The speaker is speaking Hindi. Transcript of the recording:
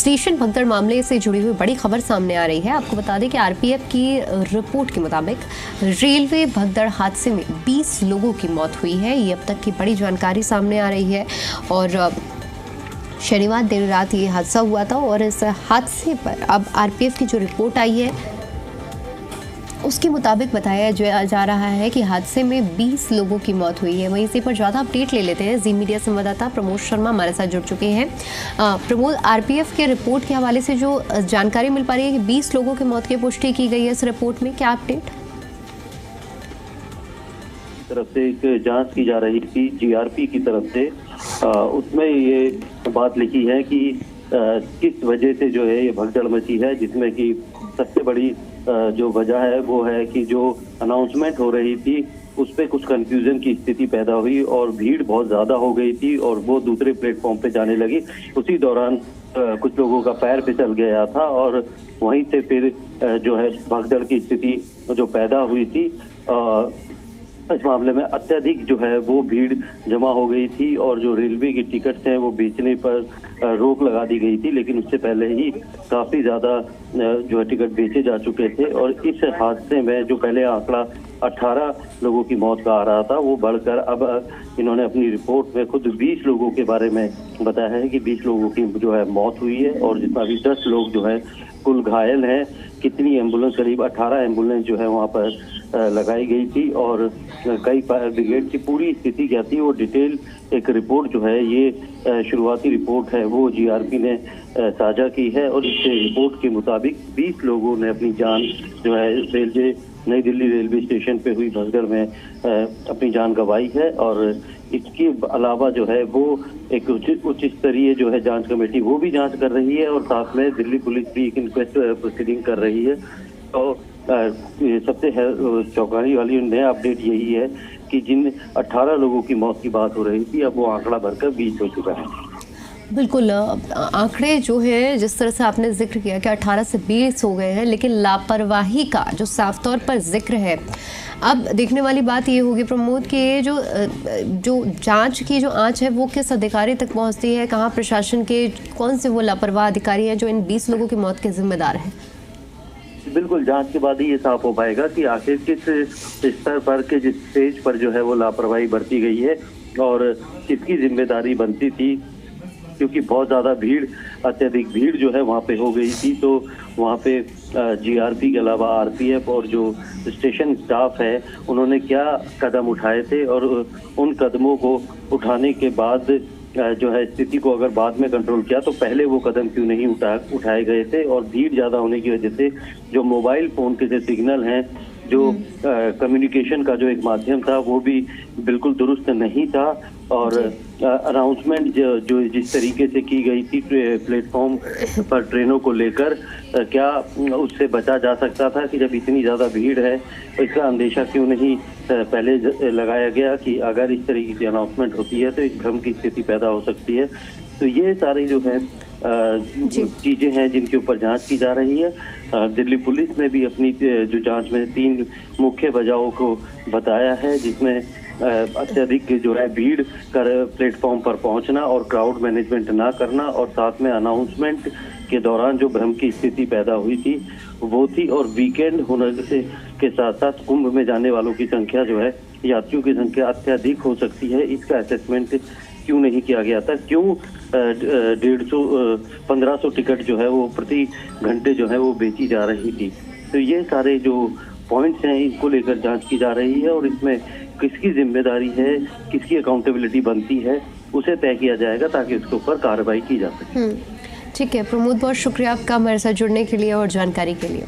स्टेशन भगदड़ मामले से जुड़ी हुई बड़ी खबर सामने आ रही है। आपको बता दें कि आरपीएफ की रिपोर्ट के मुताबिक रेलवे भगदड़ हादसे में 20 लोगों की मौत हुई है। ये अब तक की बड़ी जानकारी सामने आ रही है और शनिवार देर रात ये हादसा हुआ था और इस हादसे पर अब आरपीएफ की जो रिपोर्ट आई है उसके मुताबिक बताया जा रहा है कि हादसे में 20 लोगों की मौत हुई है। वहीं इसी पर ज़्यादा अपडेट ले लेते हैं। जी मीडिया संवाददाता प्रमोद शर्मा हमारे साथ जुड़ चुके हैं। प्रमोद, आरपीएफ के रिपोर्ट के हवाले से जो जानकारी मिल पा रही है कि 20 लोगों की मौत की पुष्टि की गई है इस रिपोर्ट में, क्या अपडेट? तरफ से एक जांच की जा रही थी जीआरपी की तरफ से, उसमें ये बात लिखी है कि किस वजह से जो है ये भगदड़ मची है, जिसमें कि सबसे बड़ी जो वजह है वो है कि जो अनाउंसमेंट हो रही थी उस पर कुछ कंफ्यूजन की स्थिति पैदा हुई और भीड़ बहुत ज्यादा हो गई थी और वो दूसरे प्लेटफॉर्म पे जाने लगी। उसी दौरान कुछ लोगों का पैर फिसल गया था और वहीं से फिर जो है भगदड़ की स्थिति जो पैदा हुई थी। इस मामले में अत्यधिक जो है वो भीड़ जमा हो गई थी और जो रेलवे की टिकट्स हैं वो बेचने पर रोक लगा दी गई थी, लेकिन उससे पहले ही काफी ज्यादा जो है टिकट बेचे जा चुके थे। और इस हादसे में जो पहले आंकड़ा 18 लोगों की मौत का आ रहा था वो बढ़कर अब इन्होंने अपनी रिपोर्ट में खुद 20 लोगों के बारे में बताया है कि 20 लोगों की जो है मौत हुई है और जितना भी 10 लोग जो है कुल घायल हैं। कितनी एम्बुलेंस, करीब 18 एम्बुलेंस जो है वहाँ पर लगाई गई थी और कई फायर ब्रिगेड की पूरी स्थिति क्या थी वो डिटेल एक रिपोर्ट जो है ये शुरुआती रिपोर्ट है वो जीआरपी ने साझा की है। और इस रिपोर्ट के मुताबिक 20 लोगों ने अपनी जान जो है नई दिल्ली रेलवे स्टेशन पे हुई भगदड़ में अपनी जान गंवाई है। और इसके अलावा जो है वो एक उच्च स्तरीय जो है जांच कमेटी वो भी जांच कर रही है और साथ में दिल्ली पुलिस भी एक इंक्वेस्ट प्रोसीडिंग कर रही है। तो सबसे चौंकाने वाली नया अपडेट यही है कि जिन 18 लोगों की मौत की बात हो रही थी अब वो आंकड़ा बढ़कर 20 हो चुका है। बिल्कुल, आंकड़े जो है जिस तरह से आपने जिक्र किया कि 18 से 20 हो गए हैं, लेकिन लापरवाही का जो साफ तौर पर जिक्र है, अब देखने वाली बात ये होगी प्रमोद कि ये जो जांच की जो आंच है वो किस अधिकारी तक पहुंचती है, कहां प्रशासन के कौन से वो लापरवाह अधिकारी हैं जो इन 20 लोगों की मौत के जिम्मेदार हैं? बिल्कुल, जांच के बाद ही ये साफ हो पाएगा कि आखिर किस स्तर पर के जिस स्टेज पर जो है वो लापरवाही बरती गई है और किसकी जिम्मेदारी बनती थी, क्योंकि बहुत ज्यादा भीड़, अत्यधिक भीड़ जो है वहाँ पे हो गई थी। तो वहाँ पे जीआरपी के अलावा आरपीएफ और जो स्टेशन स्टाफ है उन्होंने क्या कदम उठाए थे और उन कदमों को उठाने के बाद जो है स्थिति को अगर बाद में कंट्रोल किया तो पहले वो कदम क्यों नहीं उठाए गए थे। और भीड़ ज्यादा होने की वजह से जो मोबाइल फोन के जो सिग्नल हैं, जो कम्युनिकेशन का जो एक माध्यम था वो भी बिल्कुल दुरुस्त नहीं था और अनाउंसमेंट जो जिस तरीके से की गई थी प्लेटफॉर्म पर ट्रेनों को लेकर, क्या उससे बचा जा सकता था कि जब इतनी ज्यादा भीड़ है तो इसका अंदेशा क्यों नहीं पहले लगाया गया कि अगर इस तरीके की अनाउंसमेंट होती है तो एक भ्रम की स्थिति पैदा हो सकती है। तो ये सारी जो है चीजें हैं जिनके ऊपर जांच की जा रही है। दिल्ली पुलिस ने भी अपनी जो जांच में 3 मुख्य वजहों को बताया है, जिसमें अत्यधिक जो है भीड़ कर प्लेटफॉर्म पर पहुंचना और क्राउड मैनेजमेंट ना करना और साथ में अनाउंसमेंट के दौरान जो भ्रम की स्थिति पैदा हुई थी वो थी। और वीकेंड होने के साथ साथ कुंभ में जाने वालों की संख्या जो है, यात्रियों की संख्या अत्यधिक हो सकती है, इसका असेसमेंट क्यों नहीं किया गया था, क्यों 1500 टिकट जो है वो प्रति घंटे जो है वो बेची जा रही थी। तो ये सारे जो पॉइंट्स हैं इनको लेकर जांच की जा रही है और इसमें किसकी जिम्मेदारी है, किसकी अकाउंटेबिलिटी बनती है, उसे तय किया जाएगा ताकि उसके ऊपर कार्रवाई की जा सके। ठीक है प्रमोद, बहुत शुक्रिया आपका हमारे साथ जुड़ने के लिए और जानकारी के लिए।